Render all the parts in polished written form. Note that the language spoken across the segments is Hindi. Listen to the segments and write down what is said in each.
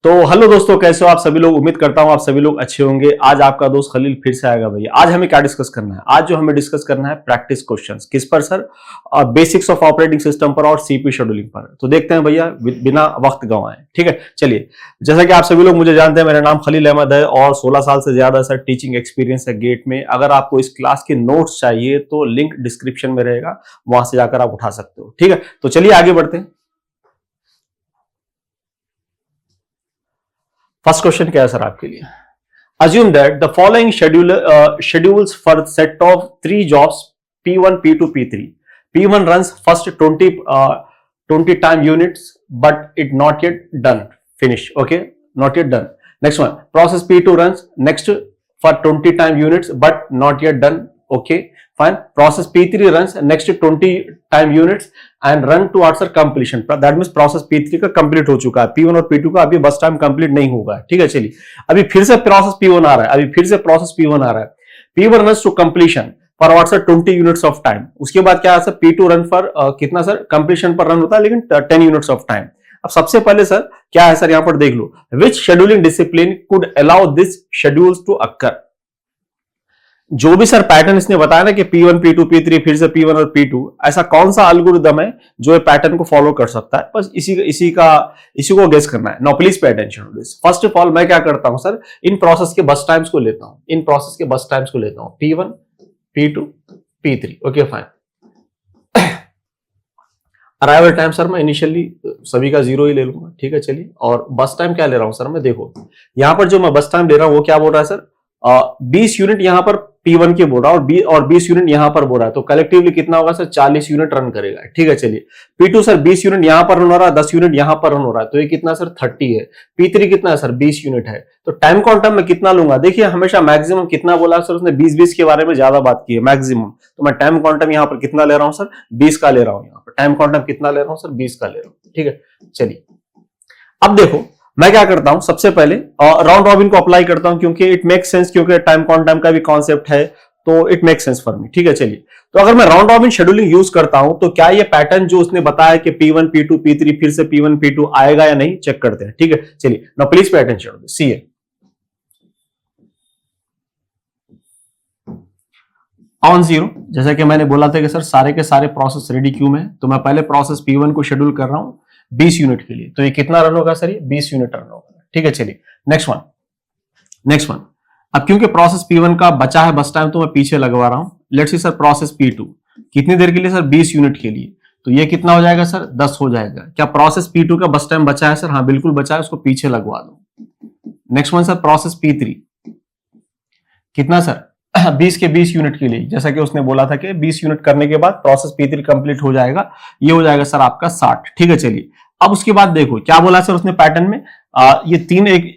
तो हेलो दोस्तों, कैसे हो आप सभी लोग। उम्मीद करता हूं आप सभी लोग अच्छे होंगे। आज आपका दोस्त खलील फिर से आएगा भैया। आज हमें क्या डिस्कस करना है? आज जो हमें डिस्कस करना है प्रैक्टिस क्वेश्चंस। किस पर sir? Basics of operating system पर और सीपीयू शेड्यूलिंग पर। तो देखते हैं भैया बिना वक्त गंवाए। ठीक है, चलिए। जैसा कि आप सभी लोग मुझे जानते हैं, मेरा नाम खलील अहमद है और 16 साल से ज्यादा सर टीचिंग एक्सपीरियंस है गेट में। अगर आपको इस क्लास के नोट्स चाहिए तो लिंक डिस्क्रिप्शन में रहेगा, वहां से जाकर आप उठा सकते हो। ठीक है, तो चलिए आगे बढ़ते हैं। फर्स्ट क्वेश्चन क्या है सर आपके लिए? Assume that the following schedules for set of 3 jobs P1, P2, P3. P1 runs first 20 time units, but it not yet done. Finish. Okay, not yet done. Next one, process P2 runs next for 20 time units, but not yet done. Okay, fine. Process P3 runs next 20 time units and run towards completion. That means process P3 का कंप्लीट हो चुका है, P1 और P2 का अभी बस टाइम कंप्लीट नहीं होगा। ठीक है, चलिए अभी फिर से प्रोसेस P1 आ रहा है, अभी फिर से प्रोसेस P1 आ रहा है। P1 runs to completion for what sir 20 units of time. उसके बाद क्या है सर? P2 रन फॉर कितना सर? कंप्लीशन पर रन होता है लेकिन 10 units of time. अब सबसे पहले सर क्या है सर, यहां पर देख लो, which scheduling discipline could allow this schedules to occur. जो भी सर पैटर्न इसने बताया ना कि P1, P2, P3 फिर से P1 और P2, ऐसा कौन सा एल्गोरिदम है जो ये पैटर्न को फॉलो कर सकता है? बस इसी को गेस करना है। Now please pay attention to this. First of all मैं क्या करता हूं सर, इन प्रोसेस के बस टाइम्स को लेता हूं, P1, P2, P3। Okay fine. Arrival time sir मैं इनिशियली सभी का 0 ही ले लूंगा। ठीक है, चलिए। और बस टाइम क्या ले रहा हूं सर मैं? देखो यहां पर जो मैं बस टाइम ले रहा हूं वो क्या बोल रहा है सर? 20 यूनिट यहां पर P1 के बोल रहा है और 20 यूनिट यहां पर बोल रहा है, तो कलेक्टिवली कितना होगा सर? 40 यूनिट रन करेगा। ठीक है, चलिए। P2 सर 20 यूनिट यहां पर रन हो रहा है, 10 यूनिट यहां पर रन हो रहा है, तो ये कितना सर? 30 है। P3 कितना है सर? 20 यूनिट है। तो टाइम क्वांटम में कितना लूंगा? देखिए हमेशा मैक्सिमम कितना बोला सर उसने? 20 के बारे में ज्यादा बात की है, मैक्सिमम। तो मैं टाइम क्वांटम यहां पर कितना ले रहा हूं सर? 20 का ले रहा हूं। यहां पर टाइम क्वांटम कितना ले रहा हूं सर? 20 का ले रहा हूं। ठीक है, चलिए। अब देखो मैं क्या करता हूं, सबसे पहले राउंड रॉबिन को अप्लाई करता हूं क्योंकि इट मेक सेंस, क्योंकि टाइम क्वांटम का भी कॉन्सेप्ट है तो it make sense for me. ठीक है, चलिए। तो अगर मैं राउंड रॉबिन शेड्यूलिंग यूज करता हूं तो क्या ये पैटर्न जो उसने बताया कि P1, P2, P3 फिर से P1, P2 आएगा या नहीं, चेक करते हैं। ठीक है, चलिए। Now please pay attention to this. See on 0, जैसा कि मैंने बोला था कि सर सारे के सारे प्रोसेस रेडी क्यू में, तो मैं पहले प्रोसेस P1 को शेड्यूल कर रहा हूं 20 यूनिट के लिए। तो ये कितना रन होगा सर? ये 20 यूनिट रन होगा। ठीक है, चलिए। Next one. अब क्योंकि प्रोसेस P1 का बचा है बस टाइम तो मैं पीछे लगवा रहा हूं। Let's see sir process P2 कितनी देर के लिए सर? 20 यूनिट के लिए। तो ये कितना हो जाएगा सर? 10 हो जाएगा। क्या प्रोसेस P2 का बस टाइम बचा है सर? हाँ बिल्कुल बचा है, उसको पीछे लगवा दो। Next one sir process P3 कितना सर? 20 के 20 यूनिट के लिए, जैसा कि उसने बोला था कि 20 यूनिट करने के बाद प्रोसेस P3 कंप्लीट हो जाएगा। ये हो जाएगा सर आपका 60। ठीक है, चलिए। अब उसके बाद देखो क्या बोला सर उसने पैटर्न में, ये तीन एक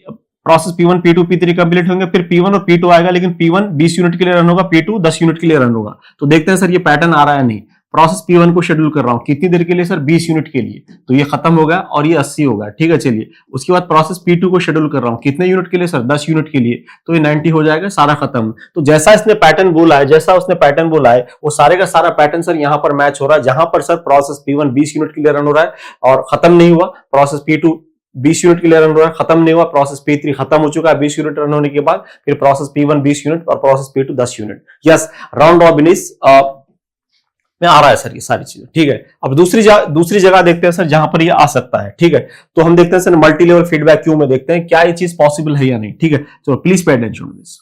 process P1, P2, P3 complete होंगे, फिर P1 और P2 आएगा, लेकिन P1 20 यूनिट के लिए रन होगा, P2 10 यूनिट के लिए रन होगा। तो देखते हैं सर ये पैटर्न आ रहा है नहीं। प्रोसेस P1 को शेड्यूल कर रहा हूं कितनी देर के लिए सर? 20 यूनिट के लिए, तो ये खत्म हो गया और ये 80 होगा। ठीक है, चलिए। उसके बाद प्रोसेस P2 को शेड्यूल कर रहा हूं कितने यूनिट के लिए सर? 10 यूनिट के लिए, तो ये 90 हो जाएगा, सारा खत्म। तो जैसा इसने पैटर्न बोला है, जैसा उसने पैटर्न बोला है, वो सारे का सारा पैटर्न सर यहां पर मैच हो रहा है। जहां पर सर प्रोसेस P1 20 यूनिट के लिए रन हो रहा है और खत्म नहीं हुआ, प्रोसेस P2 20 यूनिट के लिए रन हो रहा है, खत्म नहीं हुआ, प्रोसेस P3 खत्म हो चुका है 20 यूनिट रन होने के बाद, फिर प्रोसेस P1 20 यूनिट और process P2 10 unit. Yes, round robin is में आ रहा है सर ये सारी चीजें। ठीक है, अब दूसरी जगह देखते हैं सर जहां पर ये आ सकता है। ठीक है, तो हम देखते हैं sir multi level feedback queue में देखते हैं क्या ये चीज पॉसिबल है या नहीं। ठीक है, तो please pay attention to this.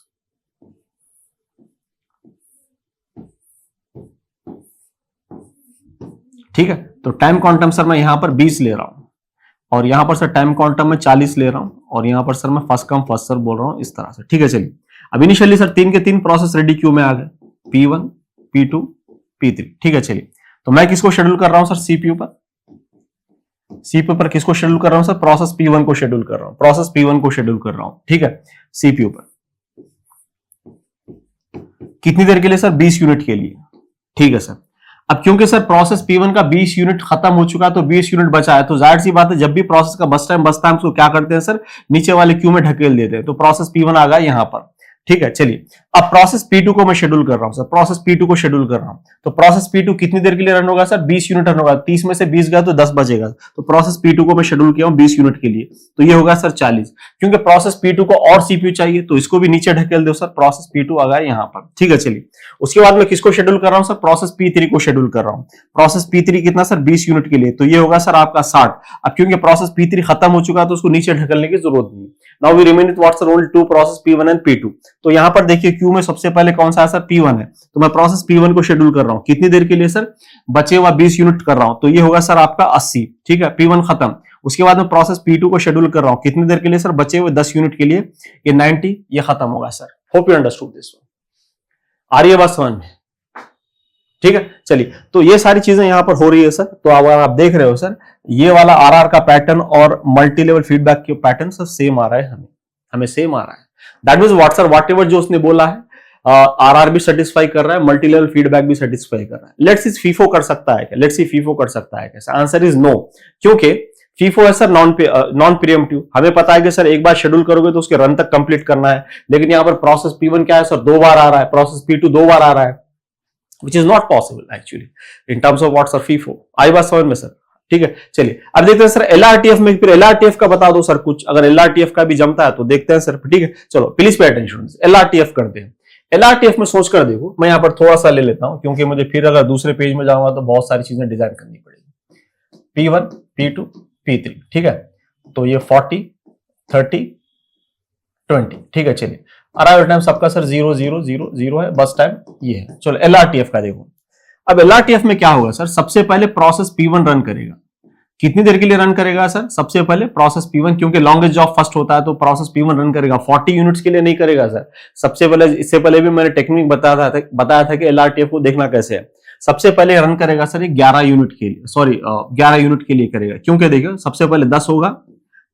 ठीक है, तो टाइम क्वांटम सर मैं यहां पर 20 ले रहा हूं और यहां पर सर टाइम क्वांटम में 40 ले रहा हूं और यहां पर सर मैं फर्स्ट कम फर्स्ट सर्व बोल रहा हूं, इस तरह से। ठीक है, चलिए। अब इनिशियली सर 3 के 3 प्रोसेस रेडी क्यू में आ गए, P1, P2, P3। ठीक है, चलिए। तो मैं किसको शेड्यूल कर रहा हूं सर? CPU पर। CPU पर किसको शेड्यूल कर रहा हूं सर? प्रोसेस P1 को शेड्यूल कर रहा हूं, प्रोसेस P1 को शेड्यूल कर रहा हूं। ठीक है, CPU पर कितनी देर के लिए सर? 20 यूनिट के लिए। ठीक है सर। अब क्योंकि सर प्रोसेस P1 का 20 यूनिट खत्म हो चुका है तो 20 यूनिट बचा है, तो जाहिर सी बात है जब भी प्रोसेस का बस टाइम को क्या करते हैं सर? नीचे वाले क्यू में ढकेल देते हैं। तो प्रोसेस P1 आ गया यहां पर। ठीक है, चलिए अब प्रोसेस P2 को मैं शेड्यूल कर रहा हूं सर, प्रोसेस P2 को शेड्यूल कर रहा हूं, तो प्रोसेस P2 कितनी देर के लिए रन होगा सर? 20 यूनिट रन होगा, 30 में से 20 गया तो 10 बचेगा, तो प्रोसेस P2 को मैं शेड्यूल किया हूं 20 यूनिट के लिए, तो ये होगा सर 40। क्योंकि प्रोसेस P2 को और CPU चाहिए तो इसको भी नीचे ढकेल दो सर, प्रोसेस P2 आ गया यहां पर, ठीक है। चलिए उसके बाद मैं किसको शेड्यूल कर रहा हूं सर? प्रोसेस P3 को शेड्यूल कर रहा हूं। प्रोसेस P3 कितना सर? 20 यूनिट के लिए, तो ये होगा सर आपका 60। अब क्योंकि प्रोसेस P3 खत्म हो चुका है तो उसको नीचे ढकलने की जरूरत नहीं। Now we remain with what's only two process P1 and P2। तो यहां पर देखिए क्यू में सबसे पहले कौन सा है सर? P1 है, तो मैं प्रोसेस P1 को शेड्यूल कर रहा हूं कितनी देर के लिए सर? बचे हुआ 20 यूनिट कर रहा हूं, तो ये होगा सर आपका 80, ठीक है। P1 खत्म, उसके बाद में प्रोसेस P2 को शेड्यूल कर रहा हूं कितनी देर के लिए सर? बचे हुए 10 यूनिट के लिए, ये 90, ये खत्म होगा sir. Hope you understood this one. आ रही है बात समझ में? ठीक है, चलिए तो ये सारी चीजें यहां पर हो रही है सर। तो अगर आप देख रहे हो सर, ये वाला आरआर का पैटर्न और मल्टी लेवल फीडबैक के पैटर्न सर सेम आ रहा है, हमें सेम आ रहा है। That means what sir, whatever जो उसने बोला है, आरआर भी सेटिस्फाई कर रहा है, मल्टी लेवल फीडबैक भी सेटिस्फाई कर रहा है। लेट्स सी फीफो कर सकता है क्या? लेट्स सी फीफो कर सकता है कैसे? आंसर इज नो, क्योंकि फीफो है सर नॉन प्रीएम्प्टिव। हमें पता है कि सर एक बार शेड्यूल करोगे तो उसके रन तक कंप्लीट करना है, लेकिन यहां पर प्रोसेस P1 क्या है सर? 2 बार आ रहा है, प्रोसेस P2 2 बार आ रहा है, which is not possible actually in terms of what's FIFO। आई बात समझ में सर? ठीक है, चलिए अब देखते हैं सर LRTF में, फिर LRTF का बता दो सर कुछ, अगर LRTF का भी जमता है तो देखते हैं सर, ठीक है। चलो प्लीज पे अटेंशन, LRTF करते हैं। LRTF में सोच कर देखो, मैं यहां पर थोड़ा सा ले लेता हूं क्योंकि मुझे फिर अगर दूसरे पेज में जाऊंगा तो बहुत सारी चीजें डिजाइन करनी पड़ेगी। P1 P2 P3, ठीक है, तो ये 40 30 20, ठीक है। चलिए अराइवल टाइम सबका सर 0 0 0 0 है, बस टाइम ये है। चलो LRTF का देखो, अब LRTF में क्या होगा सर? सबसे पहले प्रोसेस P1 रन करेगा, कितनी देर के लिए रन करेगा सर? सबसे पहले प्रोसेस P1, क्योंकि लॉन्गेस्ट जॉब फर्स्ट होता है तो प्रोसेस P1 रन करेगा 40 यूनिट्स के लिए नहीं करेगा सर। सबसे पहले, इससे पहले भी मैंने टेक्निक बताया था कि LRTF को देखना कैसे है। सबसे पहले रन करेगा सर 11 यूनिट के लिए, सॉरी 11 यूनिट के लिए करेगा, क्योंकि देखिए सबसे पहले 10 होगा,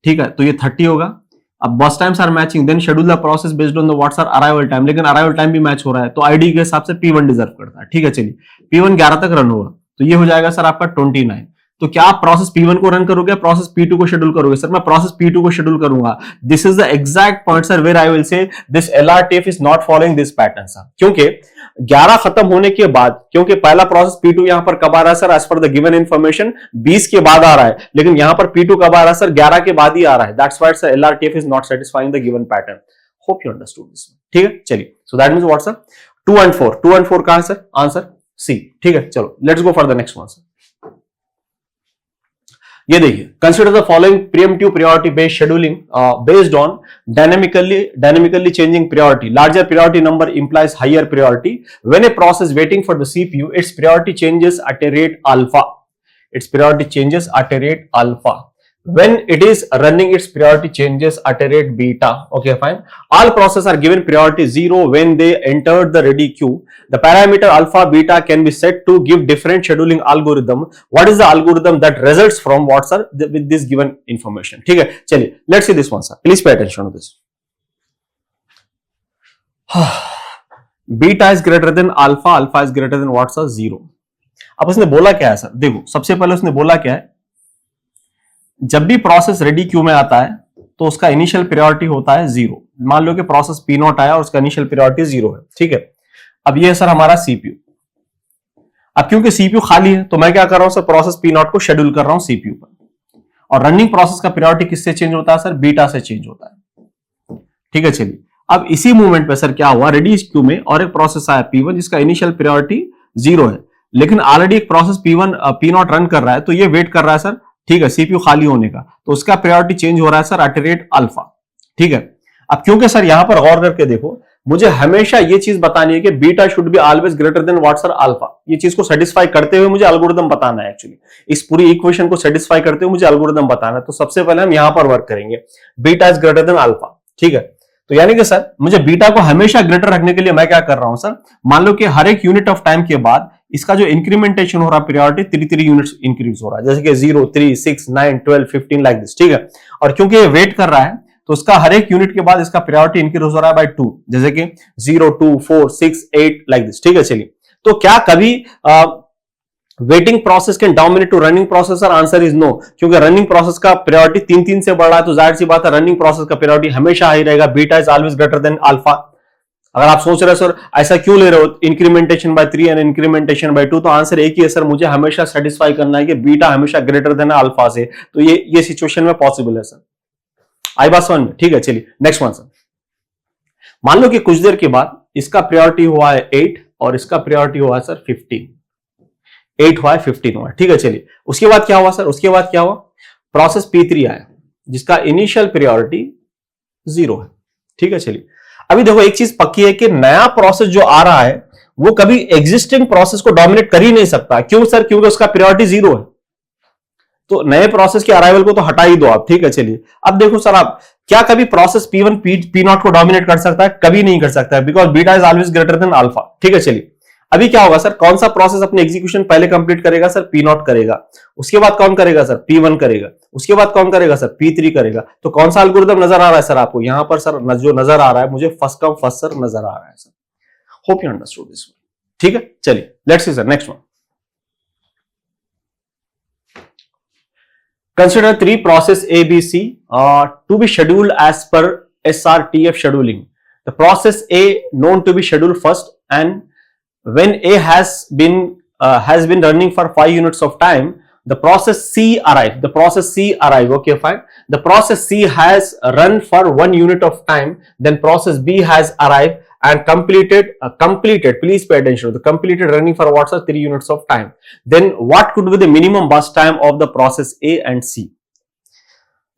ठीक है, तो ये 30 होगा। अब burst times are matching, then schedule the process based on the what's are arrival time, लेकिन अराइवल टाइम भी मैच हो रहा है तो आईडी के हिसाब से P1 डिजर्व करता है, ठीक है। चलिए P1 11 तक रन होगा, तो ये हो जाएगा सर आपका 29। तो क्या आप प्रोसेस P1 को रन करोगे, प्रोसेस P2 को शेड्यूल करोगे? सर मैं प्रोसेस P2 को शेड्यूल करूंगा। This is the exact point sir where I will say this LRTF is not following this pattern sir, क्योंकि 11 खत्म होने के बाद, क्योंकि पहला प्रोसेस P2 यहां पर कब आ रहा है sir? As per the given information 20 के बाद आ रहा है, लेकिन यहां पर P2 कब आ रहा है सर? 11 के बाद ही आ रहा है। That's why sir LRTF is not satisfying the given pattern. Hope you understood this, ठीक है। चलिए सो that means what sir? 2 and 4, 2 and 4 कहां है सर? आंसर सी, ठीक है। चलो let's go for the next one sir. ये देखिए, consider the following pre-emptive priority based scheduling based on dynamically changing priority. Larger priority number implies higher priority. When a process waiting for the CPU, its priority changes at a rate alpha. Its priority changes at a rate alpha. When it is running, its priority changes at a rate beta. Okay, fine. All processes are given priority 0 when they entered the ready queue. The parameter alpha beta can be set to give different scheduling algorithm. What is the algorithm that results from what sir with this given information? ठीक है, चलिए let's see this one sir. Please pay attention to this. Beta is greater than alpha. Alpha is greater than what sir? 0. अब उसने बोला क्या है सर? देखो सबसे पहले उसने बोला क्या है, जब भी प्रोसेस रेडी क्यू में आता है तो उसका इनिशियल प्रायोरिटी होता है 0। मान लो कि प्रोसेस P0 आया और उसका इनिशियल प्रायोरिटी 0 है, ठीक है। अब ये है सर हमारा CPU। अब क्योंकि CPU खाली है तो मैं क्या कर रहा हूं सर? प्रोसेस P0 को शेड्यूल कर रहा हूं CPU पर, और रनिंग प्रोसेस का प्रायोरिटी किससे चेंज होता है सर? बीटा से चेंज होता है, ठीक है। चलिए अब इसी मूवमेंट पे सर क्या हुआ, रेडी क्यू में और एक प्रोसेस आया P1 जिसका इनिशियल प्रायोरिटी 0 है, लेकिन ऑलरेडी एक प्रोसेस P0 रन कर रहा है, तो ये वेट कर रहा है सर, ठीक है, CPU खाली होने का, तो उसका प्रायोरिटी चेंज हो रहा है सर एट रेट अल्फा, ठीक है। अब क्योंकि सर यहां पर गौर करके देखो, मुझे हमेशा ये चीज बतानी है कि beta should be always greater than what sir? Alpha. ये चीज को सेटिस्फाई करते हुए मुझे एल्गोरिथम बताना है, एक्चुअली इस पूरी इक्वेशन को सेटिस्फाई करते हुए मुझे एल्गोरिथम बताना है। तो सबसे पहले हम यहां पर वर्क करेंगे, beta is greater than alpha, ठीक है। तो यानी कि सर मुझे बीटा को हमेशा ग्रेटर रखने के लिए मैं क्या कर रहा हूं सर? मान लो कि हर एक यूनिट ऑफ टाइम के बाद इसका जो इंक्रीमेंटेशन हो रहा है प्रायोरिटी 3 यूनिट्स इंक्रीज हो रहा है, जैसे कि 0 3 6 9 12 15 लाइक दिस, ठीक है। और क्योंकि ये वेट कर रहा है तो उसका हर एक यूनिट के बाद इसका प्रायोरिटी इंक्रीज हो रहा है बाय 2, जैसे कि 0 2 4 6 8 लाइक दिस, ठीक है। चलिए तो क्या कभी waiting process can dominate to running process? Answer is no, क्योंकि रनिंग प्रोसेस का प्रायोरिटी 3 से बढ़ रहा है, तो जाहिर सी बात है रनिंग प्रोसेस का प्रायोरिटी हमेशा हाई रहेगा। Beta is always greater than alpha, अगर आप सोच रहे हो सर ऐसा क्यों ले रहे हो incrementation bye 3 and incrementation bye 2, तो आंसर एक ही है सर, मुझे हमेशा सेटिस्फाई करना है कि बीटा हमेशा ग्रेटर देन अल्फा से, तो ये सिचुएशन में पॉसिबल है सर। आई बात समझ में? ठीक है, चलिए नेक्स्ट वन सर। मान लो कि कुछ देर के बाद इसका प्रायोरिटी हुआ है 8 और इसका प्रायोरिटी हुआ है सर 15, 8 हुआ है 15 हुआ है, ठीक है। चलिए उसके बाद क्या हुआ सर, उसके बाद क्या हुआ, प्रोसेस P3 आया जिसका इनिशियल प्रायोरिटी 0 है, ठीक है। चलिए अभी देखो एक चीज पक्की है कि नया प्रोसेस जो आ रहा है वो कभी एग्जिस्टिंग प्रोसेस को डोमिनेट कर ही नहीं सकता। क्यों सर? क्योंकि उसका प्रायोरिटी 0 है, तो नए प्रोसेस के अराइवल को तो हटा ही दो आप, ठीक है। चलिए अब देखो सर, आप क्या कभी प्रोसेस P1 P0 को डोमिनेट कर सकता है? कभी नहीं कर सकता है, because beta is always greater than alpha, ठीक है। चलिए अभी क्या होगा सर, कौन सा प्रोसेस अपने एग्जीक्यूशन पहले कंप्लीट करेगा सर? P0 करेगा, उसके बाद कौन करेगा सर? P1 करेगा, उसके बाद कौन करेगा सर? P3 करेगा। तो कौन सा एल्गोरिथम नजर आ रहा है सर आपको यहां पर? सर जो नजर आ रहा है मुझे फर्स्ट कम फर्स्ट सर नजर आ रहा है sir. Hope you understood this, ठीक है। चलिए let's see sir next one. Consider 3 process A, B, C to be scheduled as per SRTF scheduling. The process A known to be scheduled first, and when A has been running for 5 units of time, the process C arrive. The process C arrive. Okay, fine. The process C has run for 1 unit of time. Then process B has arrived and completed. Please pay attention. The completed running for what sir? 3 units of time. Then what could be the minimum burst time of the process A and C?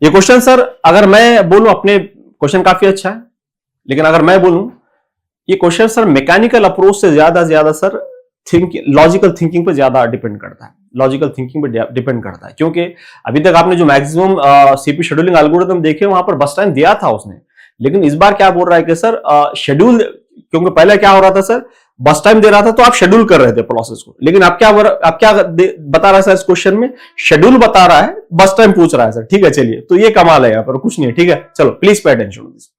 ये क्वेश्चन सर अगर मैं बोलूं, अपने क्वेश्चन काफी अच्छा है, लेकिन अगर मैं बोलूं ये क्वेश्चन सर मैकेनिकल अप्रोच से ज्यादा सर लॉजिकल थिंकिंग पर ज्यादा डिपेंड करता है, लॉजिकल थिंकिंग पर डिपेंड करता है। क्योंकि अभी तक आपने जो मैक्सिमम सीपी शेड्यूलिंग एल्गोरिथम देखे वहां पर बस टाइम दिया था उसने, लेकिन इस बार क्या बोल रहा है कि सर शेड्यूल, क्योंकि पहले क्या हो रहा था सर, बस टाइम दे रहा था तो आप शेड्यूल कर रहे थे प्रोसेस को, लेकिन आप क्या बता रहा है सर इस क्वेश्चन में? शेड्यूल बता रहा है, बस टाइम पूछ रहा है सर, ठीक है। चलिए तो ये कमाल है, यहाँ पर कुछ नहीं है, ठीक है। चलो please pay attention to this.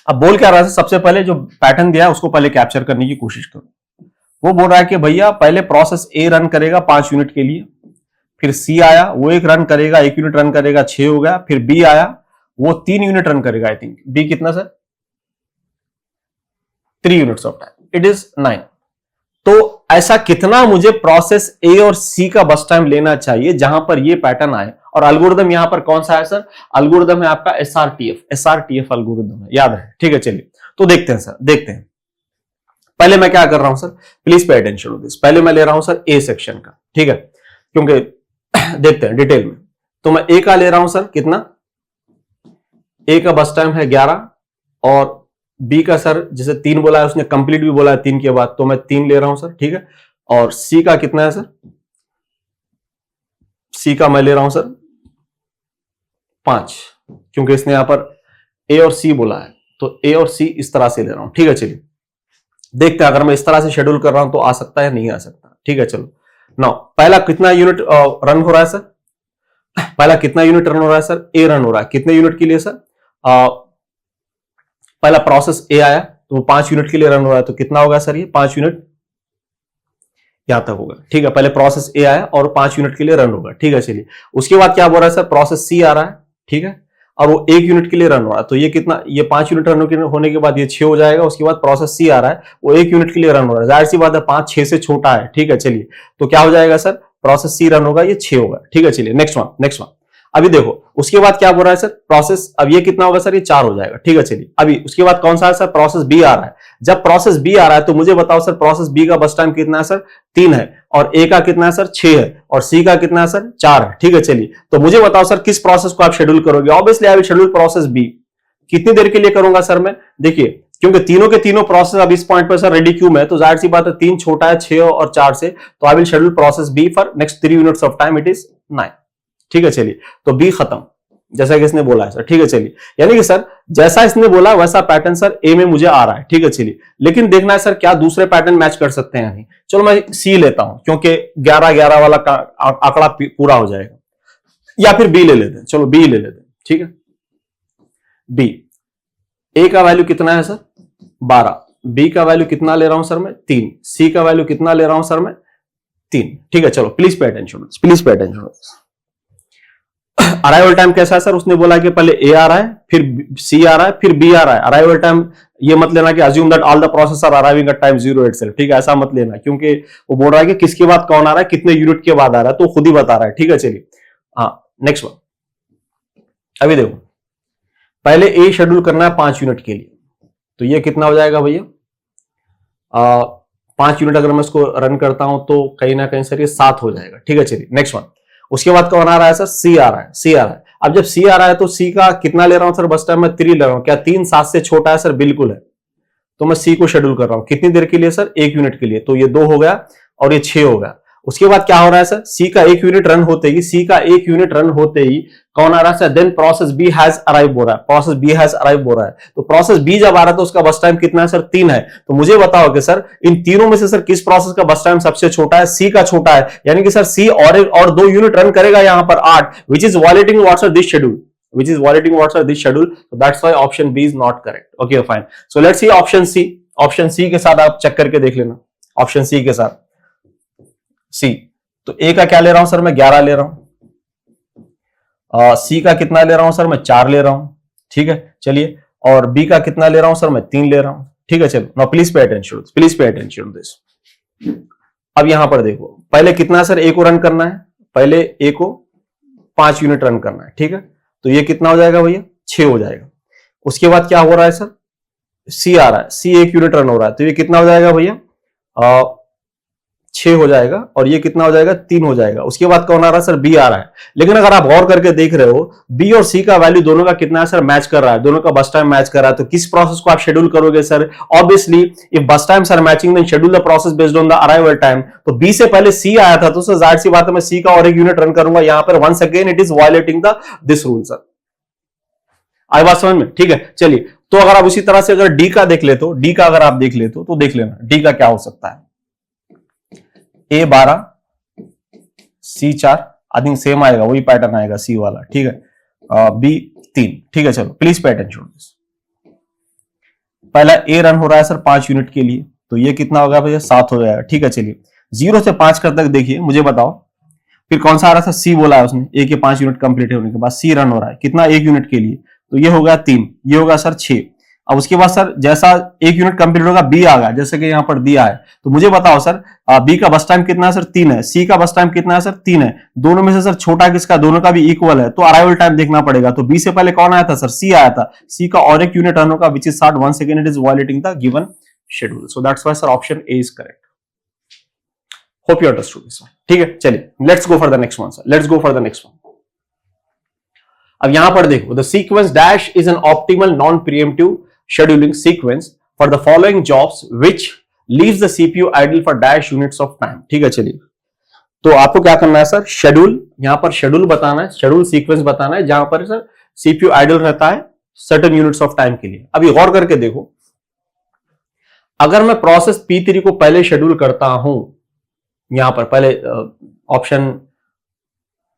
अब बोल क्या रहा है, सबसे पहले जो पैटर्न दिया है उसको पहले कैप्चर करने की कोशिश करो। वो बोल रहा है कि भैया पहले प्रोसेस ए रन करेगा 5 यूनिट के लिए, फिर सी आया वो 1 रन करेगा, 1 यूनिट रन करेगा, 6 हो गया। फिर बी आया वो 3 यूनिट रन करेगा, आई थिंक बी कितना sir? 3 units of time, it is 9। तो ऐसा कितना मुझे प्रोसेस ए और सी का बस टाइम लेना चाहिए जहां पर ये पैटर्न आए? और एल्गोरिथम यहां पर कौन सा है सर? एल्गोरिथम है आपका एसआरटीएफ एल्गोरिथम है, याद है, ठीक है। चलिए तो देखते हैं सर, देखते हैं। पहले मैं क्या कर रहा हूं sir, please pay attention to this. पहले मैं ले रहा हूं सर ए सेक्शन का, ठीक है, क्योंकि देखते हैं डिटेल में। तो मैं ए का ले रहा हूं सर, कितना? ए का बस टाइम है 11, और बी का सर जैसे 3 बोला है उसने, कंप्लीट भी बोला है 3 के बाद, तो मैं 3 ले रहा हूं सर, ठीक है। और सी का कितना है सर? सी का मैं ले रहा हूं सर 5, क्योंकि इसने यहां पर ए और सी बोला है, तो ए और सी इस तरह से ले रहा हूं, ठीक है। चलिए देखते हैं अगर मैं इस तरह से शेड्यूल कर रहा हूं तो आ सकता है, नहीं आ सकता, ठीक है। चलो नाउ पहला कितना यूनिट रन हो रहा है सर? पहला कितना यूनिट रन हो रहा है सर? ए रन हो रहा है। कितने यूनिट के लिए सर? पहला प्रोसेस ए आया तो वो 5 यूनिट के लिए रन हो रहा है, तो कितना होगा सर? ये 5 यूनिट यहां तक होगा, ठीक है। पहले प्रोसेस ए आया और 5 यूनिट के लिए रन होगा, ठीक है। चलिए उसके बाद क्या बोल रहा है सर? प्रोसेस सी आ रहा है, ठीक है, और वो 1 यूनिट के लिए रन हो रहा है, तो ये कितना? ये 5 यूनिट रन होने के बाद ये 6 हो जाएगा। उसके बाद प्रोसेस सी आ रहा है, वो 1 यूनिट के लिए रन हो रहा है, जाहिर सी बात है 5 6 से छोटा है, ठीक है। चलिए तो क्या हो जाएगा सर? प्रोसेस सी रन होगा, ये 6 होगा, ठीक है। चलिए नेक्स्ट वन। अभी देखो उसके बाद क्या बोल रहा है सर? प्रोसेस, अब ये कितना होगा सर? ये 4 हो जाएगा, ठीक है। चलिए अभी उसके बाद कौन सा है सर? प्रोसेस बी आ रहा है। जब प्रोसेस बी आ रहा है तो मुझे बताओ सर प्रोसेस बी का बस टाइम कितना है सर? 3 है, और ए का कितना है सर? 6 है, और सी का कितना है सर? 4 है, ठीक है। चलिए तो मुझे बताओ सर किस प्रोसेस को आप शेड्यूल करोगे? Obviously I will schedule process B. कितनी देर के लिए करूंगा सर मैं? देखिए क्योंकि तीनों के तीनों प्रोसेस अब इस पॉइंट पर सर रेडी क्यू में है, तो जाहिर सी बात है 3 छोटा है 6 और 4 से, तो I will schedule process B for next 3 units of time, it is 9, ठीक है। चलिए तो बी खत्म, जैसा कि इसने बोला है सर, ठीक है। चलिए यानी कि सर जैसा इसने बोला वैसा पैटर्न सर ए में मुझे आ रहा है, ठीक है। चलिए लेकिन देखना है सर क्या दूसरे पैटर्न मैच कर सकते हैं या नहीं। चलो मैं सी लेता हूं, क्योंकि 11-11 वाला आंकड़ा पूरा हो जाएगा, या फिर बी ले लेते हैं। चलो बी ले लेते हैं, ठीक है। बी, ए का वैल्यू कितना है सर? 12। बी का वैल्यू कितना ले रहा हूं सर मैं? 3। सी का वैल्यू कितना ले रहा हूं सर मैं? 3, ठीक है। चलो please pay attention, please pay attention. Arrival time कैसा है सर, उसने बोला कि पहले ए आ रहा है, फिर सी आ रहा है, फिर बी आ रहा है। अराइवल टाइम ये मत लेना कि assume that all the process are arriving at time 0 itself, ठीक है, ऐसा मत लेना, क्योंकि वो बोल रहा है कि किसके बाद कौन आ रहा है, कितने यूनिट के बाद आ रहा है, तो खुद ही बता रहा है, ठीक है। चलिए हाँ नेक्स्ट वन, अभी देखो पहले ए शेड्यूल करना है 5 यूनिट के लिए, तो ये कितना हो जाएगा भैया, 5 यूनिट अगर मैं इसको रन करता हूं तो कहीं ना कहीं सर ये 7 हो जाएगा, ठीक है। चलिए नेक्स्ट वन, उसके बाद कौन आ रहा है सर, सी आ रहा है, सी आ रहा है। अब जब सी आ रहा है तो सी का कितना ले रहा हूं सर, बस टाइम मैं 3 ले रहा हूं, क्या 3 7 से छोटा है सर, बिल्कुल है, तो मैं सी को शेड्यूल कर रहा हूं, कितनी देर के लिए सर, 1 यूनिट के लिए, तो ये 2 हो गया और ये 6 हो गया। उसके बाद क्या हो रहा है सर, सी का 1 यूनिट रन होते ही, सी का 1 यूनिट रन होते ही कौन आ रहा है sir, then process B has arrive हो रहा है, प्रोसेस बी हैज अराइव हो रहा है। तो प्रोसेस बी जब आ रहा है तो उसका बस टाइम कितना है सर, 3 है। तो मुझे बताओ कि सर इन तीनों में से सर किस प्रोसेस का बस टाइम सबसे छोटा है, सी का छोटा है, यानी कि सर सी और 2 यूनिट रन करेगा यहां पर 8, which is violating what sir this schedule, which is violating what sir this schedule, so that's why option B is not correct. Okay fine, so let's see option C. Option C के साथ आप चेक करके देख लेना, ऑप्शन सी के साथ, सी तो ए का क्या ले रहा हूं सर, मैं 11 ले रहा हूं, सी का कितना ले रहा हूं सर, मैं 4 ले रहा हूं, ठीक है। चलिए और बी का कितना ले रहा हूं सर, मैं 3 ले रहा हूं, ठीक है। चलो now please pay attention, please pay attention this. अब यहां पर देखो पहले कितना सर ए को रन करना है, पहले ए को 5 यूनिट रन करना है, ठीक है, तो ये कितना हो जाएगा भैया, 6 हो जाएगा। उसके बाद क्या हो रहा है सर, सी आ रहा है, सी 1 यूनिट रन हो रहा है, तो ये कितना हो जाएगा भैया, 6 हो जाएगा, और ये कितना हो जाएगा, 3 हो जाएगा। उसके बाद कौन आ रहा है सर, बी आ रहा है। लेकिन अगर आप गौर करके देख रहे हो बी और सी का वैल्यू दोनों का कितना है सर, मैच कर रहा है, दोनों का बस टाइम मैच कर रहा है, तो किस प्रोसेस को आप शेड्यूल करोगे sir, obviously if burst times are matching then schedule the process based on the arrival time. तो बी से पहले सी आया था तो सर जाहिर सी बात है मैं सी का और 1 यूनिट रन करूंगा, यहां पर once again it is violating the this rule sir, आई बात समझ में, ठीक है। चलिए तो अगर आप उसी तरह से अगर डी का देख लेते हो, डी का अगर आप देख लेते हो तो देख लेना डी का क्या हो सकता है, ए 12 सी 4, आई थिंक सेम आएगा, वही पैटर्न आएगा सी वाला, ठीक है, बी 3, ठीक है। चलो प्लीज पे अटेंशन, पहला ए रन हो रहा है सर 5 यूनिट के लिए, तो ये कितना होगा भैया, 7 हो जाएगा, ठीक है। चलिए 0 से 5 तक देखिए, मुझे बताओ फिर कौन सा आ रहा था, सी बोला है उसने, ए के 5 यूनिट कंप्लीट होने के बाद सी रन हो रहा है, कितना, 1 यूनिट के लिए, तो ये होगा 3, ये होगा सर 6। अब उसके बाद सर जैसा 1 यूनिट कंप्लीट होगा बी आ गया, जैसे कि यहां पर दिया है, तो मुझे बताओ सर बी का बस टाइम कितना है सर, 3 है, सी का बस टाइम कितना है सर, 3 है, दोनों में से सर छोटा किसका, दोनों का भी इक्वल है, तो अराइवल टाइम देखना पड़ेगा। तो बी से पहले कौन आया था सर, सी आया था, सी का और 1 यूनिट रन होगा which is 60, once again it is violating the given schedule, so that's why sir option A is correct. Hope you understood this one, ठीक है। चलिए let's go for the next one sir, let's go for the next one. अब यहां पर देखो, the sequence dash is an optimal non preemptive scheduling sequence for the following jobs which leaves the CPU idle for dash units of time, ठीक है। चलिए तो आपको क्या करना है सर, शेड्यूल, यहां पर शेड्यूल बताना है, शेड्यूल सीक्वेंस बताना है जहां पर सर सीपीयू आइडल रहता है सर्टेन यूनिट्स ऑफ टाइम के लिए। अभी गौर करके देखो, अगर मैं प्रोसेस P3 को पहले शेड्यूल करता हूं, यहां पर पहले ऑप्शन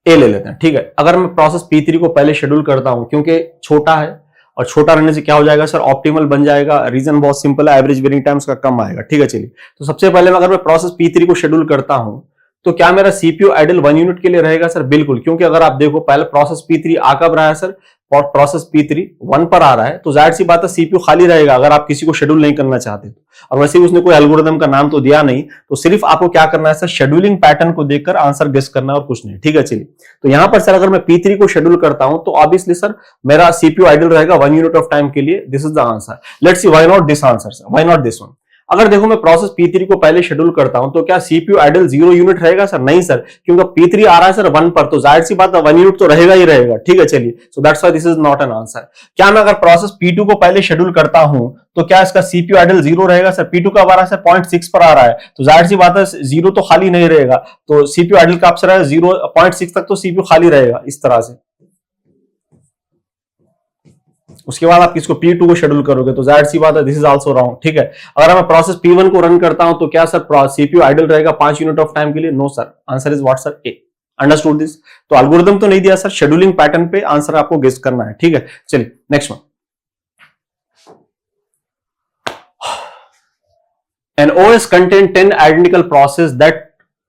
ए ले लेते हैं, ठीक है। अगर मैं प्रोसेस P3 को पहले शेड्यूल करता हूं क्योंकि छोटा है, और छोटा रहने से क्या हो जाएगा सर, ऑप्टिमल बन जाएगा, रीजन बहुत सिंपल है, एवरेज वेरिंग टाइम्स का कम आएगा, ठीक है। चलिए तो सबसे पहले अगर मैं प्रोसेस P3 को शेड्यूल करता हूं तो क्या मेरा सीपीयू आइडल 1 यूनिट के लिए रहेगा सर, बिल्कुल, क्योंकि अगर आप देखो पहले प्रोसेस P3 आ कब रहा है सर, प्रोसेस P3 1 पर आ रहा है, तो जाहिर सी बात है सीपीयू खाली रहेगा अगर आप किसी को शेड्यूल नहीं करना चाहते तो। और वैसे भी उसने कोई एल्गोरिथम का नाम तो दिया नहीं, तो सिर्फ आपको क्या करना है सर, शेड्यूलिंग पैटर्न को देखकर आंसर गेस करना है और कुछ नहीं, ठीक है। चलिए तो यहां पर सर अगर मैं P3 को शेड्यूल करता हूं तो ऑब्वियसली सर मेरा सीपीयू आइडल रहेगा 1 यूनिट ऑफ टाइम के लिए, this is the answer. Let's see why not this answer sir, why not this one. अगर देखो मैं प्रोसेस P3 को पहले शेड्यूल करता हूं तो क्या सीपीयू आइडल 0 यूनिट रहेगा सर, नहीं सर, क्योंकि P3 आ रहा है सर 1 पर, तो जाहिर सी बात है 1 यूनिट तो रहेगा ही रहेगा, ठीक है। चलिए सो that's why this is not an answer. क्या मैं अगर प्रोसेस P2 को पहले शेड्यूल करता हूं तो क्या इसका सीपीयू आइडल 0 रहेगा सर, P2 का आ रहा है सर 0.6 पर आ रहा है, तो जाहिर सी बात है 0 तो खाली नहीं रहेगा, तो सीपीयू आइडल का अक्सर है 0.6 तक तो सीपीयू खाली रहेगा, इस तरह से। उसके बाद आप किसको P2 को शेड्यूल करोगे तो जाहिर सी बात है दिस इज आल्सो रॉन्ग, ठीक है। अगर मैं प्रोसेस P1 को रन करता हूं तो क्या सर सीपीयू आइडल रहेगा 5 यूनिट ऑफ टाइम के लिए, no sir, answer is what sir, A. Understood this. तो एल्गोरिथम तो नहीं दिया सर, शेड्यूलिंग पैटर्न पे आंसर आपको गेस करना है, ठीक है। चलिए next one. An OS contained 10 identical processes that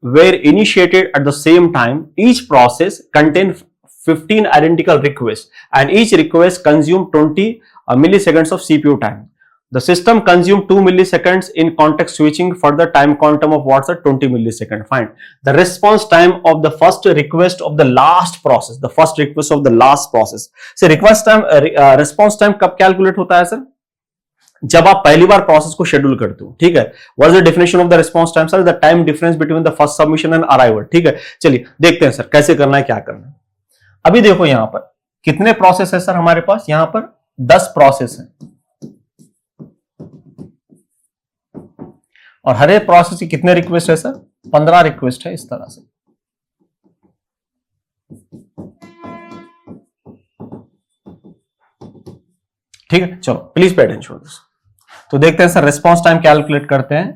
were initiated at the same time. Each process contained 15 identical requests, and each request consume 20 milliseconds of CPU time. The system consume 2 milliseconds in context switching for the time quantum of what's 20 milliseconds. Find the response time of the first request of the last process. The first request of the last process. So request time, response time कब calculate होता है सर? जब आप पहली बार प्रोसेस को शेड्यूल करते हो, ठीक है. What is the definition of the response time sir? The time difference between the first submission and arrival. ठीक है, चलिए देखते हैं सर कैसे करना है, क्या करना है. अभी देखो यहां पर कितने प्रोसेस है सर हमारे पास? यहां पर 10 प्रोसेस है और हर एक प्रोसेस की कितने रिक्वेस्ट है सर? 15 रिक्वेस्ट है. इस तरह से ठीक है. चलो प्लीज पे अटेंशन. तो देखते हैं सर रिस्पांस टाइम कैलकुलेट करते हैं.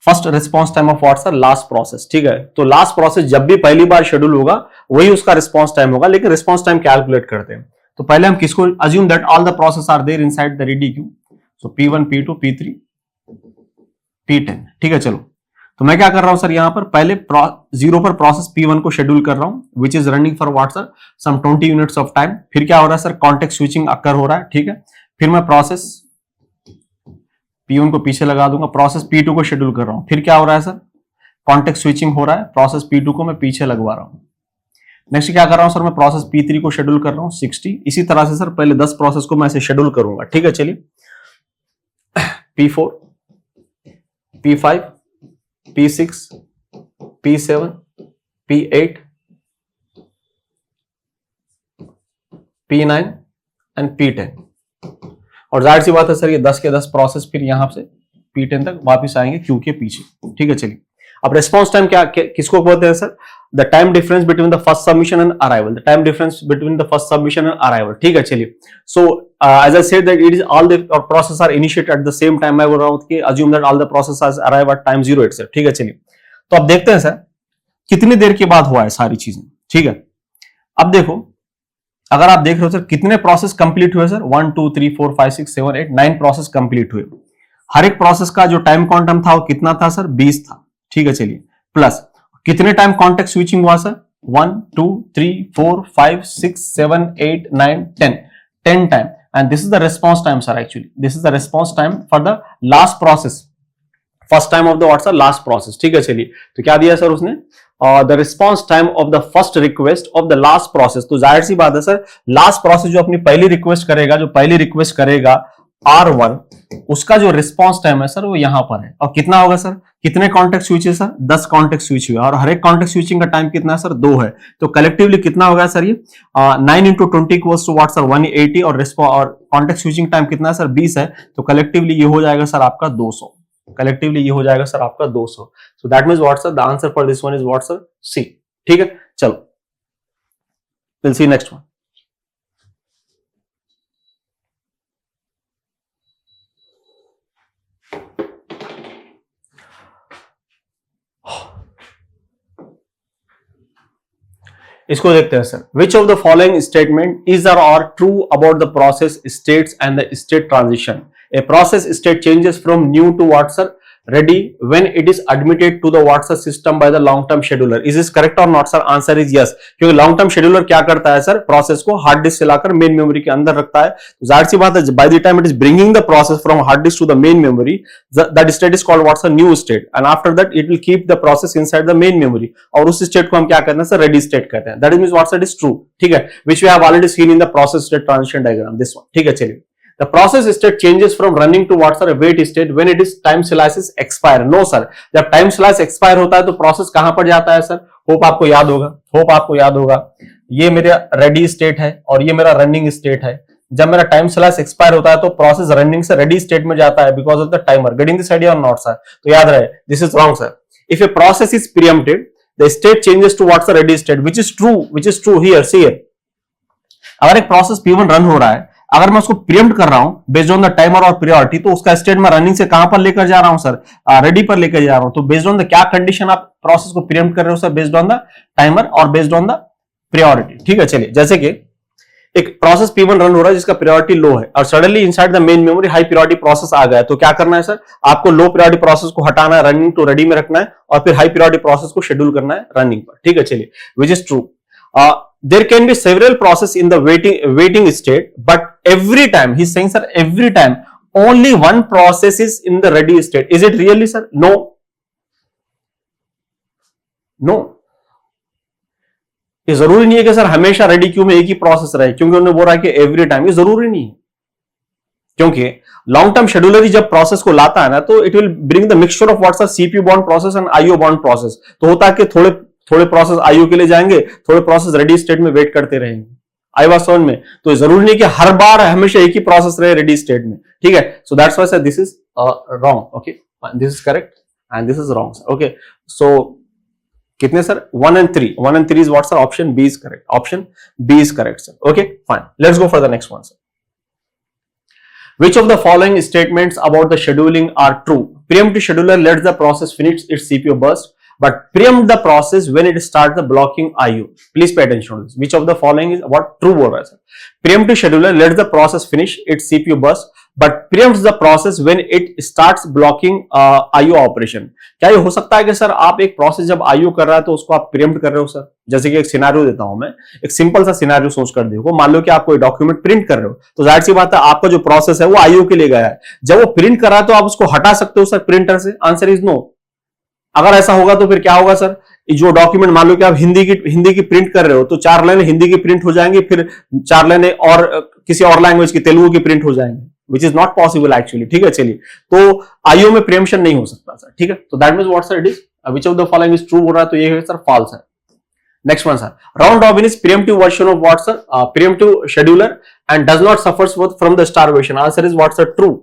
First response time of what sir? Last process. ठीक है, तो लास्ट प्रोसेस जब भी पहली बार शेड्यूल होगा वही उसका रिस्पांस टाइम होगा, लेकिन रिस्पांस टाइम कैलकुलेट करते हैं. तो पहले हम किसको assume that all the process are there inside the ready queue. So P1 P2 P3 P10. ठीक है, चलो तो मैं क्या कर रहा हूं सर? यहां पर पहले 0 पर प्रोसेस P1 को शेड्यूल कर रहा हूं which is running for what sir? Some 20 units of time. फिर क्या हो रहा है सर? कॉन्टेक्स्ट स्विचिंग अकर हो रहा है. ठीक है, फिर मैं प्रोसेस P1 को पीछे लगा दूंगा, प्रोसेस P2 को शेड्यूल कर रहा हूं. फिर क्या हो रहा है सर? कॉन्टेक्स्ट स्विचिंग हो रहा है, प्रोसेस P2 को मैं पीछे लगवा रहा हूं. नेक्स्ट क्या कर रहा हूं सर? मैं प्रोसेस P3 को शेड्यूल कर रहा हूं 60. इसी तरह से सर पहले 10 प्रोसेस को मैं ऐसे शेड्यूल करूंगा. ठीक है, चलिए P4 P5 P6 P7 P8 P9 and P10. और जाहिर सी बात है सर ये 10 के 10 प्रोसेस फिर यहां से P10 तक वापस आएंगे क्यू के पीछे. ठीक है, चलिए अब रिस्पांस टाइम क्या किसको बोलते हैं sir? The time difference between the first submission and arrival. The time difference between the first submission and arrival. ठीक है, चलिए so as I said that it is all the process are initiated at the same time. मैं बोल रहा हूं कि assume that all the process are arrive at time 0 itself. ठीक है, चलिए तो अब देखते हैं सर कितनी देर के बाद हुआ है सारी चीजें. ठीक है, अब देखो अगर आप देख रहे हो सर कितने प्रोसेस कंप्लीट हुए सर? 1 2 3 4 5 6 7 8 9 प्रोसेस कंप्लीट हुए. हर एक प्रोसेस का जो टाइम क्वांटम था वो कितना था सर? 20 था. ठीक है, चलिए प्लस कितने टाइम कॉन्टेक्स्ट स्विचिंग हुआ sir? 1 2 3 4 5 6 7 8 9 10 time. And this is the response time sir. Actually this is the response time for the last process, first time of the what's last process. ठीक है, चलिए तो क्या दिया सर उसने? The response time of the first request of the last process. तो जाहिर सी बात है सर लास्ट प्रोसेस जो अपनी पहली रिक्वेस्ट करेगा R1, उसका जो रिस्पांस टाइम है सर वो यहां पर है. और कितना होगा सर? कितने कॉन्टेक्ट स्विच है सर? 10 कॉन्टेक्ट स्विच हुए और हर एक कॉन्टेक्ट स्विचिंग का टाइम कितना है सर? 2 है. तो कलेक्टिवली कितना होगा सर? ये 9 into 20 equals to what sir? 180. और कॉन्टेक्ट स्विचिंग टाइम कितना है सर? 20 है. तो कलेक्टिवली ये हो जाएगा सर आपका 200. कलेक्टिवली ये हो जाएगा सर आपका 200. So that means what sir? The answer for this one is what sir? C. ठीक है, चलो विल सी नेक्स्ट वन. इसको देखते हैं sir. Which of the following statement is और true about the process states and the state transition? A process state changes from new to what sir? Ready when it is admitted to the WhatsApp system by the long term scheduler. Is this correct or not sir? Answer is yes. क्योंकि long term scheduler क्या करता है सर? प्रोसेस को हार्ड डिस्क से लाकर मेन मेमोरी के अंदर रखता है. तो जाहिर सी बात है by the time it is bringing the process from hard disk to the main memory, that state is called what's a new state, and after that it will keep the process inside the main memory. और उस स्टेट को हम क्या कहते हैं सर? रेडी स्टेट कहते हैं. That means what sir is true. ठीक है, which we have already seen in the process state transition diagram. This one. ठीक है, चलिए. The process state changes from running to what's a wait state when it is time slices expire. No sir, जब time slice expire होता है तो प्रोसेस कहां पर जाता है सर? होप आपको याद होगा. ये मेरा रेडी स्टेट है और ये मेरा रनिंग स्टेट है. जब मेरा टाइम स्लाइस एक्सपायर होता है तो प्रोसेस रनिंग से रेडी स्टेट में जाता है because of the timer. Getting this idea or not sir? तो याद रहे this is wrong sir. If a process is preempted the state changes to what's ready state which is true here. See here, अगर एक प्रोसेस P1 रन हो रहा है, अगर मैं उसको प्रीएम्प्ट कर रहा हूं बेस्ड ऑन द टाइमर और प्रायोरिटी, तो उसका स्टेट मैं रनिंग से कहां पर लेकर जा रहा हूं सर? रेडी पर लेकर जा रहा हूं. तो बेस्ड ऑन द क्या कंडीशन आप प्रोसेस को प्रीएम्प्ट कर रहे हो sir? Based on the timer और बेस्ड ऑन द प्रायोरिटी. ठीक है, चलिए जैसे कि एक प्रोसेस P1 रन हो रहा है जिसका प्रायोरिटी लो है और suddenly inside the main memory high priority process आ गया, तो क्या करना है सर? आपको लो प्रायोरिटी प्रोसेस को हटाना है, रनिंग टू रेडी में रखना है और फिर हाई प्रायोरिटी प्रोसेस को शेड्यूल करना है रनिंग पर. ठीक है, चलिए which is true. there can be several process in the waiting state, but every time he's saying sir, every time only one process is in the ready state. Is it really sir? No, ये जरूरी नहीं है कि सर हमेशा रेडी क्यू में एक ही प्रोसेस रहे, क्योंकि उन्होंने बोला कि एवरी टाइम, ये जरूरी नहीं है, क्योंकि लॉन्ग टर्म शेड्यूलर जब प्रोसेस को लाता है ना, तो it will bring the mixture of what's are CPU bound process and IO bound process. तो होता है कि थोड़े थोड़े प्रोसेस आईओ के लिए जाएंगे, थोड़े प्रोसेस रेडी स्टेट में वेट करते रहेंगे। आई बात समझ में? तो जरूरी नहीं कि हर बार हमेशा एक ही प्रोसेस रहे रेडी स्टेट में, ठीक है। So that's why sir this is wrong, okay, this is correct and this is wrong sir, okay. So कितने sir? 1 and 3, 1 and 3 is what sir? Option B is correct, option B is correct sir, okay, fine. Let's go for the next one sir. Which of the following statements about the scheduling are true? Preemptive scheduler lets the process finish its CPU burst, but preempt the process when it starts the blocking IO. Please pay attention to this. Which of the following is what true बोल रहा है sir? Preemptive scheduler lets the process finish its CPU burst, but preempts the process when it starts blocking IO operation. क्या ये हो सकता है कि सर आप एक प्रोसेस जब IO कर रहा है तो उसको आप प्रिएम्प्ट कर रहे हो सर? जैसे कि एक सिनेरियो देता हूं मैं, एक सिंपल सा सिनेरियो सोच कर देखो। मान लो कि आप कोई डॉक्यूमेंट प्रिंट कर रहे हो, तो जाहिर सी बात है आपका जो प्रोसेस है वो IO के लिए गया है। जब वो प्रिंट कर रहा है तो आप उसको हटा सकते हो सर प्रिंटर से? Answer is no. अगर ऐसा होगा तो फिर क्या होगा सर? जो डॉक्यूमेंट, मान लो कि आप हिंदी की प्रिंट कर रहे हो, तो 4 लाइनें हिंदी की प्रिंट हो जाएंगी, फिर 4 लाइनें और किसी और लैंग्वेज की, तेलुगु की प्रिंट हो जाएंगी, विच इज नॉट पॉसिबल एक्चुअली, ठीक है। चलिए, तो आईओ में प्रिएम्पशन नहीं हो सकता सर, ठीक है। तो that means what sir it is, which of the following is true हो रहा है, तो ये है सर फॉल्स है। Next one sir, round robin is preemptive version of what sir? Preemptive scheduler and does not suffers from the starvation. Answer is what sir? True.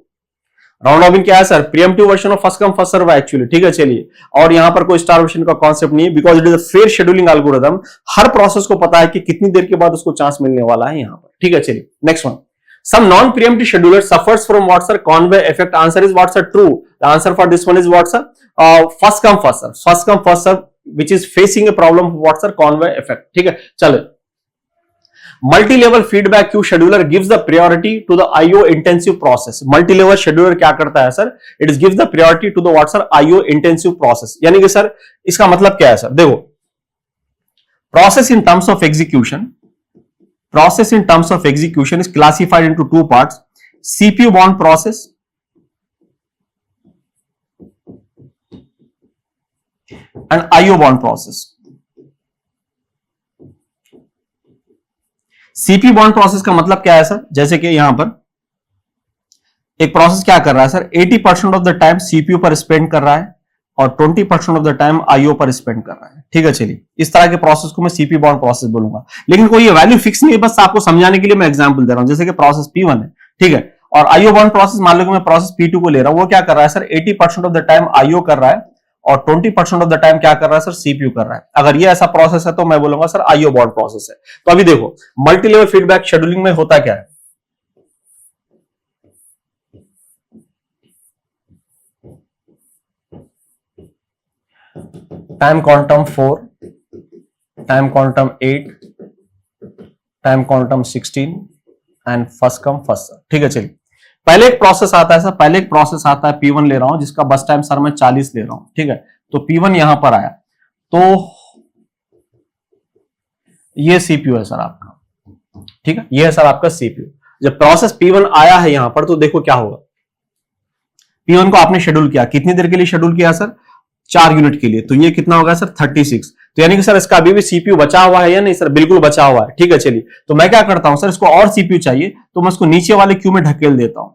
Round robin क्या है sir? Preemptive version of first come first serve actually, ठीक है। चलिए, और यहां पर कोई स्टारवेशन का कॉन्सेप्ट नहीं है, because it is a fair scheduling algorithm. Her process को पता है कि कितनी देर के बाद उसको चांस मिलने वाला है यहां पर, ठीक है। चलिए, next one, some non-preemptive scheduler suffers from what sir? Conway effect. Answer is what sir? True. The answer for this one is what sir? First come first serve. First come first serve, which is facing a problem of what sir? Conway effect. ठीक है, चलो। Multi-level feedback queue scheduler gives the priority to the IO intensive process. Multi-level scheduler क्या करता है sir? It is gives the priority to the what sir? IO intensive process. यानी कि सर इसका मतलब क्या है सर? देखो, process in terms of execution. Process in terms of execution is classified into two parts: CPU bound process and IO bound process. CPU bound process का मतलब क्या है सर? जैसे कि यहां पर एक प्रोसेस क्या कर रहा है sir? 80% of the time CPU पर स्पेंड कर रहा है और 20% ऑफ द टाइम IO पर स्पेंड कर रहा है, ठीक है। चलिए, इस तरह के प्रोसेस को मैं CPU बाउंड प्रोसेस बोलूंगा, लेकिन कोई ये वैल्यू फिक्स नहीं है, बस आपको समझाने के लिए मैं एग्जांपल दे रहा हूं। जैसे कि प्रोसेस P1 है, ठीक है, और IO बाउंड प्रोसेस, मान लो कि मैं प्रोसेस P2 को ले रहा हूं, वो क्या कर रहा है sir? 80% of the time IO कर रहा है और 20% ऑफ द टाइम क्या कर रहा है सर? CPU कर रहा है। अगर ये ऐसा प्रोसेस है तो मैं बोलूंगा सर IO बाउंड प्रोसेस है। तो अभी देखो, मल्टी लेवल फीडबैक शेड्यूलिंग में होता क्या है? Time quantum 4, time quantum 8, time quantum 16 and first come first serve, ठीक है। चलिए, पहले एक प्रोसेस आता है सर, पहले एक प्रोसेस आता है P1 ले रहा हूं, जिसका बस टाइम सर मैं 40 ले रहा हूं, ठीक है। तो P1 यहां पर आया, तो ये CPU है सर आपका, ठीक है, ये है सर आपका CPU। जब प्रोसेस P1 आया है यहां पर, तो देखो क्या होगा। P1 को आपने शेड्यूल किया, कितनी देर के लिए शेड्यूल किया सर? 4 यूनिट के लिए। तो ये कितना होगा सर? 36। तो यानी कि सर इसका अभी भी CPU बचा हुआ है या नहीं सर? बिल्कुल बचा हुआ है, ठीक है। चलिए, तो मैं क्या करता हूं सर, इसको और CPU चाहिए तो मैं इसको नीचे वाले क्यू में ढकेल देता हूं,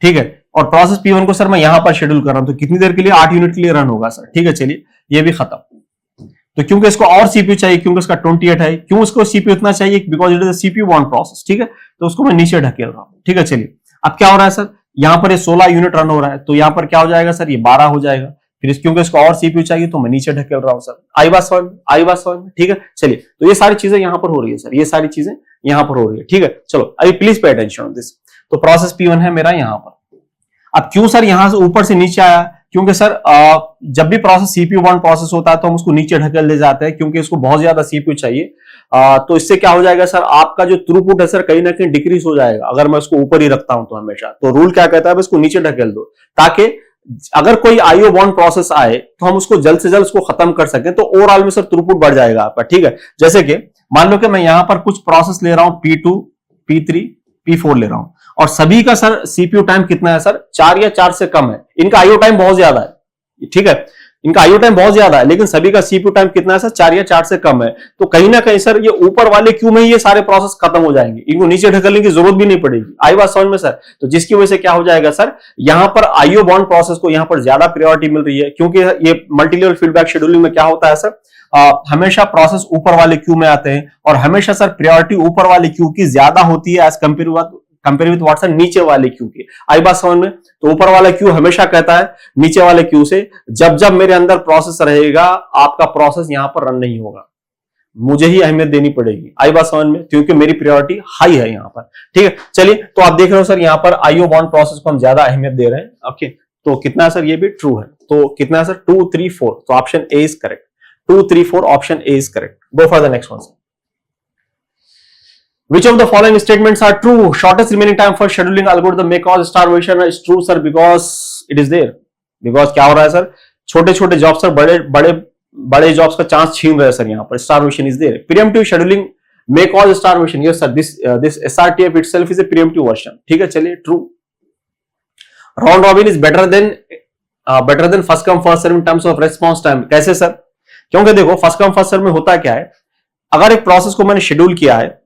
ठीक है। और प्रोसेस P1 को सर मैं यहां पर शेड्यूल कर रहा हूं, तो कितनी देर के लिए? 8 यूनिट के लिए रन होगा सर, ठीक है। चलिए, ये भी खत्म। तो क्योंकि इसको और CPU चाहिए, क्योंकि इसका 28 है, क्यों इसको CPU इतना चाहिए? Because it is a CPU bound process, ठीक है। तो उसको मैं नीचे ढकेल रहा हूं, ठीक है। चलिए, अब क्या हो रहा है सर? यहां पर ये 16 यूनिट रन हो रहा है, तो यहां पर क्या हो जाएगा सर? ये 12 हो जाएगा। फिर क्योंकि इसको और CPU चाहिए तो मैं नीचे ढकेल रहा हूं सर। आई बात समझ में, ठीक है। चलिए, तो ये सारी चीजें यहां पर हो रही है सर, ये सारी चीजें यहां पर हो रही है, ठीक है। चलो, अभी please pay attention on this. तो प्रोसेस P1 है मेरा यहां पर। अब क्यों सर यहां से ऊपर से नीचे आया? क्योंकि सर जब भी प्रोसेस CPU बाउंड प्रोसेस होता है तो हम उसको नीचे ढकेल ले जाते हैं, क्योंकि इसको बहुत ज्यादा CPU चाहिए। तो इससे क्या हो जाएगा सर? आपका जो थ्रूपुट है सर कहीं ना कहीं डिक्रीज हो जाएगा, अगर मैं उसको ऊपर ही रखता हूं तो हमेशा। तो रूल क्या कहता है? इसको नीचे ढकेल दो, ताकि अगर कोई आईओ बॉन्ड प्रोसेस आए तो हम उसको जल्द से जल्द उसको खत्म कर सकें तो ओवरऑल में सर थ्रूपुट बढ़ जाएगा आपका, ठीक है। जैसे कि मान लो कि मैं यहां पर कुछ प्रोसेस ले रहा हूं P2, P3, P4 ले रहा हूं और सभी का सर सीपीयू टाइम कितना है सर, 4 या 4 से कम है। इनका आईओ टाइम बहुत ज्यादा है, ठीक है, इनका आईओ टाइम बहुत ज्यादा है, लेकिन सभी का सीपीयू टाइम कितना है सर, 4 या 4 से कम है। तो कहीं ना कहीं सर ये ऊपर वाले क्यू में ही ये सारे प्रोसेस खत्म हो जाएंगे, इनको नीचे ढकलने की जरूरत भी नहीं पड़ेगी। आई बात समझ में सर? तो जिसकी वजह से क्या हो जाएगा सर, यहां पर आईओ बॉन्ड प्रोसेस को यहां पर ज्यादा प्रायोरिटी मिल रही है, क्योंकि ये मल्टी लेवल फीडबैक शेड्यूलिंग में क्या होता है सर, हमेशा प्रोसेस ऊपर वाले क्यू में आते हैं और हमेशा सर प्रायोरिटी ऊपर वाले क्यू की ज्यादा होती है एज कंपेयर विद व्हाट्स नीचे वाले क्यू की। आई बात समझ में? तो ऊपर वाला क्यू हमेशा कहता है नीचे वाले क्यू से, जब जब मेरे अंदर प्रोसेस रहेगा आपका प्रोसेस यहां पर रन नहीं होगा, मुझे ही अहमियत देनी पड़ेगी। आई बात समझ में? क्योंकि मेरी प्रायोरिटी हाई है यहां पर, ठीक है। चलिए, तो आप देख रहे हो सर यहां पर आईओ बॉन्ड प्रोसेस को हम ज्यादा अहमियत दे रहे हैं। ओके, तो कितना है सर, ये भी ट्रू है। तो कितना है सर, 2, 3, 4। तो option A is correct, 2, 3, 4 option A is correct. Go for the next one sir. Which of the following statements are true? Shortest remaining time for scheduling algorithm may cause starvation is true sir because it is there. Because क्या हो रहा है सर, छोटे छोटे जॉब सर बड़े बड़े बड़े जॉब्स का चांस छीन रहे हैं सर, यहाँ पर starvation is there. Preemptive scheduling may cause starvation. Yes sir, this SRTF itself is a preemptive version. ठीक है, चलिए true. Round robin is better than first come first serve in terms of response time. कैसे सर? क्योंकि देखो first come first serve में होता क्या है, अगर एक प्रोसेस को मैंने शेड्यूल किया है,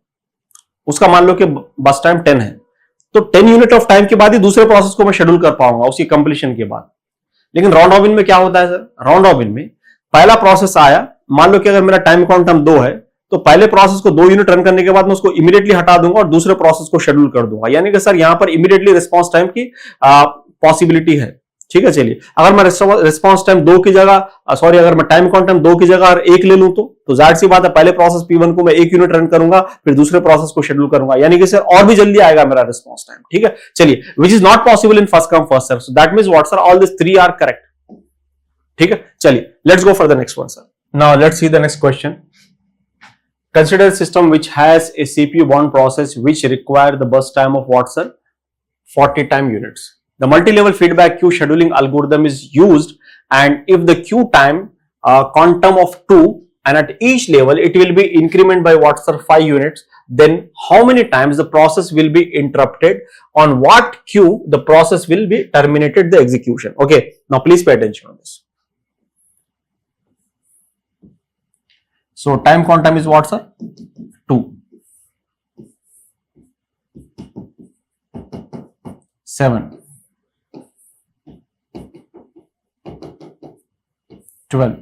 उसका मान लो कि बस टाइम 10 है, तो 10 यूनिट ऑफ टाइम के बाद ही दूसरे प्रोसेस को मैं शेड्यूल कर पाऊंगा उसकी कंप्लीशन के बाद। लेकिन राउंड रॉबिन में क्या होता है सर, राउंड रॉबिन में पहला प्रोसेस आया, मान लो कि अगर मेरा टाइम क्वांटम 2 है, तो पहले प्रोसेस को 2 यूनिट रन करने के बाद मैं उसको इमीडिएटली हटा दूंगा और दूसरे प्रोसेस को शेड्यूल कर दूंगा। यानी कि सर यहां पर इमीडिएटली रिस्पॉन्स टाइम की पॉसिबिलिटी है, ठीक है। चलिए, अगर मैं रिस्पॉन्स टाइम 2 की जगह अगर मैं टाइम क्वांटम 2 की जगह 1 ले लूं तो जाहिर सी बात है पहले प्रोसेस P1 को मैं 1 यूनिट रन करूंगा, फिर दूसरे प्रोसेस को शेड्यूल करूंगा, यानी कि सर और भी जल्दी आएगा मेरा रिस्पॉन्स टाइम, ठीक है। चलिए, which is not possible in first come first serve, so that means what sir, all this 3 are correct, ठीक है। चलिए, let's go for the next one sir. Now let's see the next question. Consider a system which has a CPU bound process which require the burst time of what sir, 40 time units. The multi-level feedback queue scheduling algorithm is used, and if the queue time quantum of 2 and at each level it will be increment by what sir, 5 units, then how many times the process will be interrupted, on what queue the process will be terminated the execution. Okay, now please pay attention on this. So time quantum is what sir, 2, 7, 12,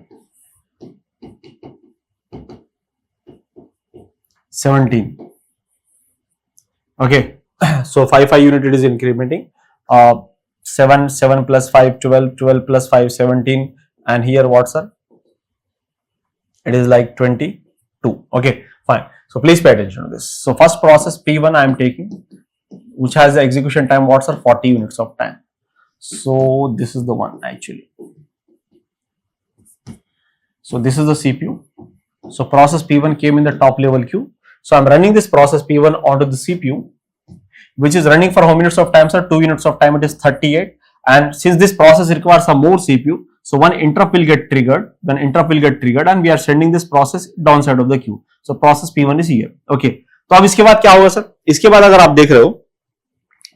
17. Okay, so 5 unit it is incrementing. 7 plus 5 12, 12 plus 5 17, and here what sir, it is like 22. Okay, fine. So please pay attention to this. So first process P1 I am taking, which has the execution time what sir, 40 units of time. So this is the one actually. So this is the CPU. So process P1 came in the top level queue. So I'm running this process P1 onto the CPU, which is running for how minutes of time sir, 2 units of time, it is 38. And since this process requires some more CPU, so one interrupt will get triggered, and we are sending this process downside of the queue. So process P1 is here. Okay, तो अब इसके बाद क्या होगा सर, इसके बाद अगर आप देख रहे हो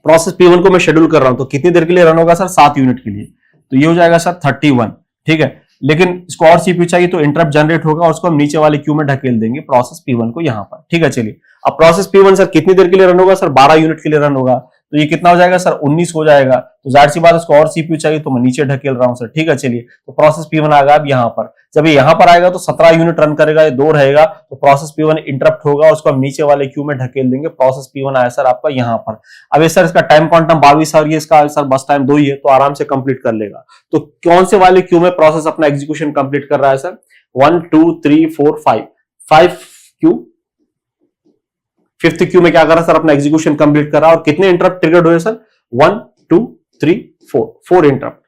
प्रोसेस P1 को मैं शेड्यूल कर रहा हूं तो कितनी देर के लिए रन होगा सर, 7 यूनिट के लिए, तो ये हो जाएगा सर 31, ठीक है। लेकिन इसको और CPU चाहिए तो इंटरप्ट जनरेट होगा और उसको हम नीचे वाले क्यू में ढकेल देंगे प्रोसेस P1 को यहां पर, ठीक है। चलिए, अब प्रोसेस P1 सर कितनी देर के लिए रन होगा सर, 12 यूनिट के लिए रन होगा, तो ये कितना हो जाएगा सर, 19 हो जाएगा। तो जाहिर सी बात है उसको और CPU चाहिए तो मैं नीचे ढकेल रहा हूं सर, ठीक है। चलिए, तो प्रोसेस P1 आ गया अब यहां पर, जब ये यहां पर आएगा तो 17 यूनिट रन करेगा, ये 2 रहेगा, तो प्रोसेस P1 इंटरप्ट होगा और उसको हम नीचे वाले क्यू में ढकेल देंगे। प्रोसेस P1 आया सर आपका यहां पर। अब ये सर इसका टाइम क्वांटम 22 और ये इसका सर बस टाइम 2 ही है, तो आराम से कंप्लीट कर लेगा। तो कौन से वाले क्यू में प्रोसेस अपना एग्जीक्यूशन कंप्लीट कर रहा है सर, 1 2 3 4 5 क्यू, 5th क्यू में क्या कर रहा है सर, अपना एग्जीक्यूशन कंप्लीट कर रहा है। और कितने इंटरप्ट ट्रिगर्ड हुए सर, 1 2 3 4 इंटरप्ट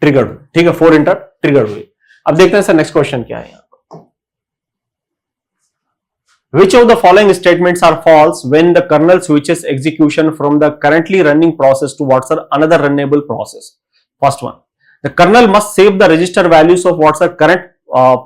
ट्रिगर्ड, ठीक है, 4 इंटरप्ट ट्रिगर्ड हुए। अब देखते हैं सर नेक्स्ट क्वेश्चन क्या है यहाँ। Which of the following statements are false when the kernel switches execution from the currently running process towards another runnable process? First one, the kernel must save the register values of what's the current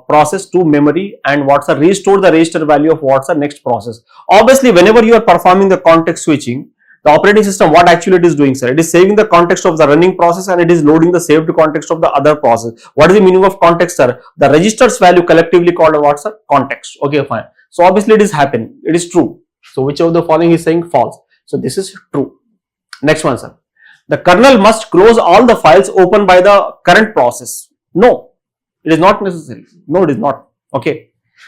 process to memory and what's the restore the register value of what's the next process. Obviously, whenever you are performing the context switching, the operating system, what actually it is doing, sir? It is saving the context of the running process and it is loading the saved context of the other process. What is the meaning of context, sir? The registers value collectively called what's the context. Okay, fine. So obviously it is happening. It is true. So which of the following is saying false? So this is true. Next one, sir. The kernel must close all the files opened by the current process. No, it is not necessary. No, it is not. Okay.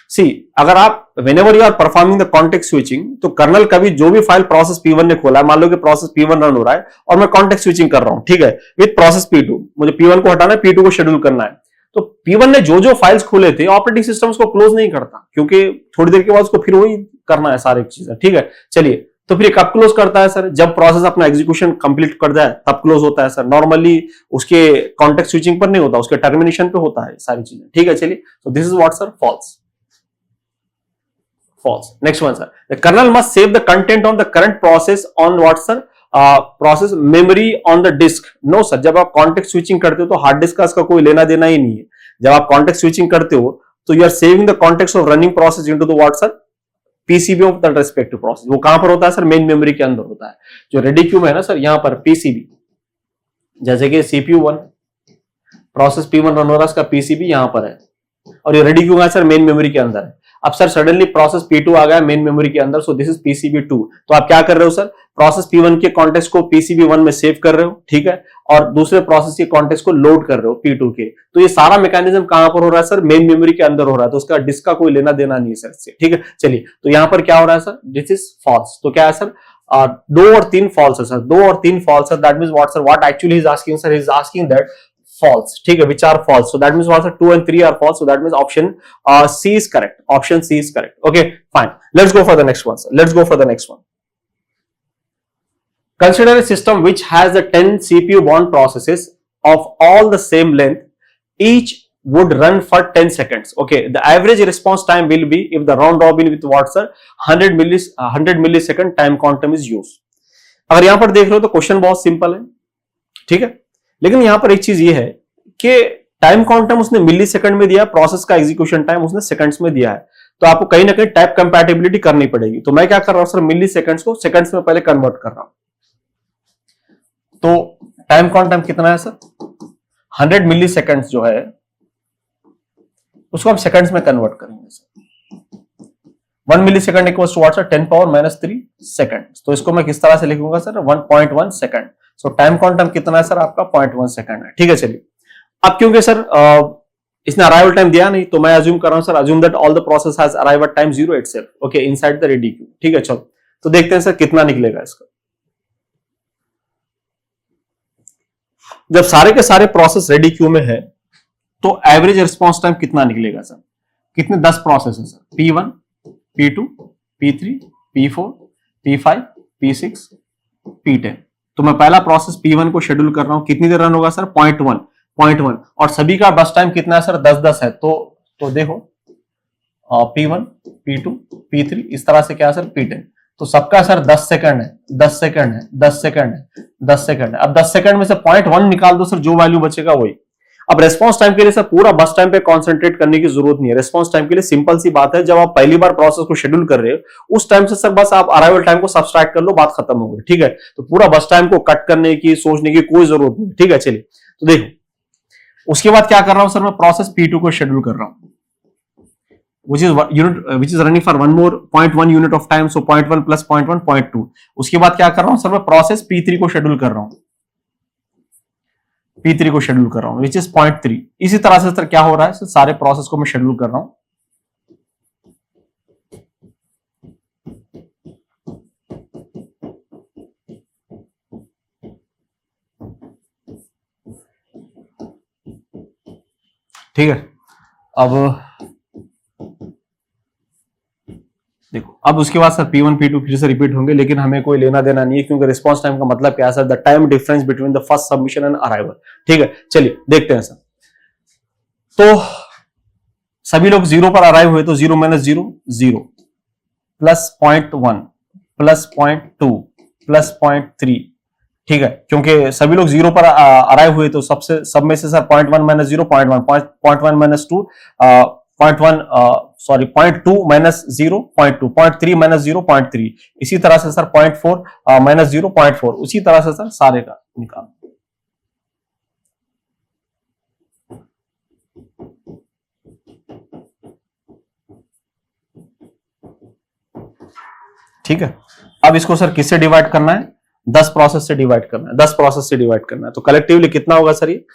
See, अगर आप whenever you are performing the context switching, तो कर्नल कभी जो भी फाइल प्रोसेस P1 ने खोला है, मान लो कि प्रोसेस P1 रन हो रहा है और मैं कॉन्टेक्स्ट स्विचिंग कर रहा हूं, ठीक है, विद प्रोसेस P2, मुझे P1 को हटाना है, P2 को शेड्यूल करना है, तो P1 ने जो जो फाइल्स खोले थे ऑपरेटिंग सिस्टम उसको क्लोज नहीं करता, क्योंकि थोड़ी देर के बाद उसको फिर वही करना है सारी चीजें, ठीक है। चलिए, तो फिर कब क्लोज करता है सर? जब प्रोसेस अपना एग्जीक्यूशन कंप्लीट कर जाए तब क्लोज होता है सर। नॉर्मली उसके कॉन्टेक्स्ट स्विचिंग पर नहीं होता, उसके टर्मिनेशन पे होता है सारी चीजें, ठीक है। चलिए, तो this is what sir? False. False. Next one, sir. The kernel must save the content on the current process on what, sir? Process memory on the disk. No, sir. जब आप context switching करते हो तो हार्ड डिस्क का इसका कोई लेना देना ही नहीं है। जब आप context switching करते हो तो you are saving the context of running process into the what, sir? PCB of that respective process. वो कहां पर होता है सर? मेन मेमोरी के अंदर होता है। जो रेडी क्यू में है ना सर, यहां पर PCB, जैसे कि CPU 1 प्रोसेस P1 रन हो रहा है, इसका PCB यहां पर है और ये रेडी क्यू का सर मेन मेमोरी के अंदर है। अब सर सडनली प्रोसेस P2 आ गया मेन मेमोरी के अंदर, सो दिस इज PCB2। तो आप क्या कर रहे हो सर? प्रोसेस P1 के कॉन्टेक्स्ट को PCB1 में सेव कर रहे हो, ठीक है, और दूसरे प्रोसेस के कॉन्टेक्स्ट को लोड कर रहे हो P2 के। तो ये सारा मैकेनिज्म कहां पर हो रहा है सर? मेन मेमोरी के अंदर हो रहा है, तो उसका डिस्क का कोई लेना देना नहीं है सर इससे, ठीक है। चलिए, तो यहां पर क्या हो रहा है सर? This is false. तो क्या है सर? 2 और 3 फॉल्स है सर, 2 और 3 फॉल्स है। That means what sir? What actually is asking sir? Is asking that false, ठीक है, which are false. So that means what, 2 and 3 are false. So that means option C is correct. Option C is correct. Okay, fine. Let's go for the next one, sir. Let's go for the next one. Consider a system which has the 10 CPU bound processes of all the same length. Each would run for 10 seconds. Okay, the average response time will be, if the round robin with what, sir? 100 millisecond time quantum is used. अगर यहां पर देख रहे हो तो क्वेश्चन बहुत सिंपल है, ठीक है, लेकिन यहां पर एक चीज ये है कि टाइम क्वांटम उसने मिली सेकंड में दिया, प्रोसेस का एग्जीक्यूशन टाइम उसने सेकंड्स में दिया है, तो आपको कहीं ना कहीं टाइप कंपैटिबिलिटी करनी पड़ेगी। तो मैं क्या कर रहा हूं सर? मिली सेकंड्स को सेकंड्स में पहले कन्वर्ट कर रहा हूं। तो टाइम क्वांटम कितना है सर? 100 मिली सेकंड्स जो है उसको हम सेकंड्स में कन्वर्ट करेंगे sir. 1 millisecond equals to what sir? 10⁻³ second. तो इसको मैं किस तरह से लिखूंगा sir? 1.1 second. So time quantum कितना है सर? आपका 0.1 सेकंड है, ठीक है। चलिए, अब क्योंकि सर इसने अराइवल टाइम दिया नहीं, तो मैं अज्यूम कर रहा हूं sir, assume that all the process has arrive at time 0 itself, okay, inside the ready Q, ठीक है। चलो, तो देखते हैं सर कितना निकलेगा इसका। जब सारे के सारे प्रोसेस रेडी क्यू में है तो एवरेज रिस्पॉन्स टाइम कितना निकलेगा सर? कितने 10 प्रोसेस है sir? P1, P2, P3, P4, P5, P6, P10। तो मैं पहला प्रोसेस P1 को शेड्यूल कर रहा हूं, कितनी देर रन होगा सर? 0.1, और सभी का बस टाइम कितना है सर? 10 है। तो देखो P1, P2, P3, इस तरह से क्या है सर? P10। तो सबका सर 10 सेकंड है, 10 सेकंड है, 10 सेकंड है, 10 सेकंड है। अब 10 सेकंड में से 0.1 निकाल दो सर, जो वैल्यू बचेगा वही। अब रेस्पॉन्स टाइम के लिए सर पूरा बस टाइम पे कॉन्सेंट्रेट करने की जरूरत नहीं है। रेस्पॉन्स टाइम के लिए सिंपल सी बात है, जब आप पहली बार प्रोसेस को शेड्यूल कर रहे हो उस टाइम से सर बस आप अराइवल टाइम को सब्सट्रैक्ट कर लो, बात खत्म हो गई, ठीक है। तो पूरा बस टाइम को कट करने की, सोचने की कोई जरूरत नहीं, ठीक है। चलिए, तो देखो उसके बाद क्या कर रहा हूं सर? मैं प्रोसेस P2 को शेड्यूल कर रहा हूं, which is running for one more 0.1 unit of time, so 0.1 plus 0.1 0.2। उसके बाद क्या कर रहा हूं सर? मैं प्रोसेस P3 को शेड्यूल कर रहा हूं, P3 को शेड्यूल कर रहा हूं, which is 0.3। इसी तरह से सर क्या हो रहा है सर? सारे प्रोसेस को मैं शेड्यूल कर रहा हूं। ठीक है, अब देखो, अब उसके बाद सर P1 P2 फिर से रिपीट होंगे, लेकिन हमें कोई लेना देना नहीं है, क्योंकि रिस्पॉन्स टाइम का मतलब क्या है sir? The time difference between the first submission and arrival, ठीक है। चलिए देखते हैं सर। तो सभी लोग 0 पर अराइव हुए, तो 0 - 0 0, प्लस 0.1 प्लस 0.2 प्लस 0.3, ठीक है, क्योंकि सभी लोग जीरो पर अराइव हुए तो सब में से sir 0.1 minus 0 0.1, 0.1 minus 2 0.2 minus 0 0.2, 0.3 minus 0 0.3, इसी तरह से सर 0.4 माइनस 0 0.4, उसी तरह से सर सारे का निकाल। ठीक है, अब इसको सर किससे डिवाइड करना है? 10 प्रोसेस से डिवाइड करना है, 10 प्रोसेस से डिवाइड करना है, तो कलेक्टिवली कितना होगा सर? ये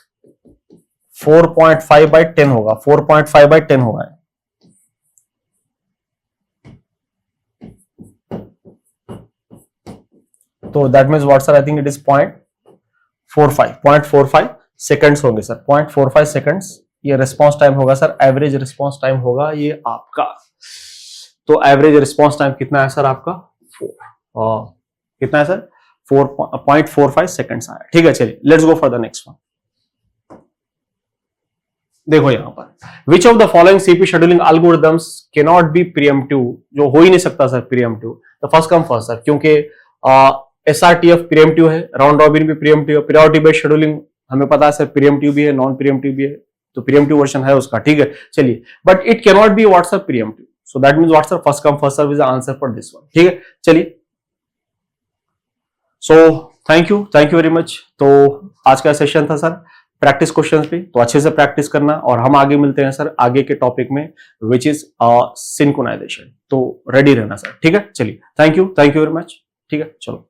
4.5 बाई 10 होगा, 4.5 बाई 10 होगा। तो that means what sir? I think it is 0.45 seconds होंगे सर, 0.45 सेकंड्स ये रिस्पॉन्स टाइम होगा सर, एवरेज रिस्पॉन्स टाइम होगा ये आपका। तो एवरेज रिस्पॉन्स टाइम कितना है सर आपका? 4, कितना है सर? 4.45 सेकंड्स आया। ठीक है, चलिए let's go for the next one. देखो यहां पर, विच of the following CP scheduling algorithms can not B pre-emptive, जो हो ही नहीं सकता सर प्रीएम्प्टिव। तो फर्स्ट कम फर्स्ट सर, क्योंकि एसआरटीएफ प्रीएम्प्टिव है, राउंड रॉबिन भी प्रीएम्प्टिव है, प्रायोरिटी बेस्ड शेड्यूलिंग हमें पता है सर प्रीएम्प्टिव भी है, नॉन प्रीएम्प्टिव भी है, तो प्रीएम्प्टिव वर्जन है उसका। ठीक है, चलिए, but it can not be what's up preemptive, so that means what's up first come first serve is the answer for this one. ठीक है, चलिए, सो थैंक यू वेरी मच। तो आज का सेशन था सर प्रैक्टिस क्वेश्चंस पे, तो अच्छे से प्रैक्टिस करना, और हम आगे मिलते हैं सर आगे के टॉपिक में विच इज सिंक्रोनाइजेशन। तो रेडी रहना सर। ठीक है, चलिए, थैंक यू वेरी मच। ठीक है, चलो।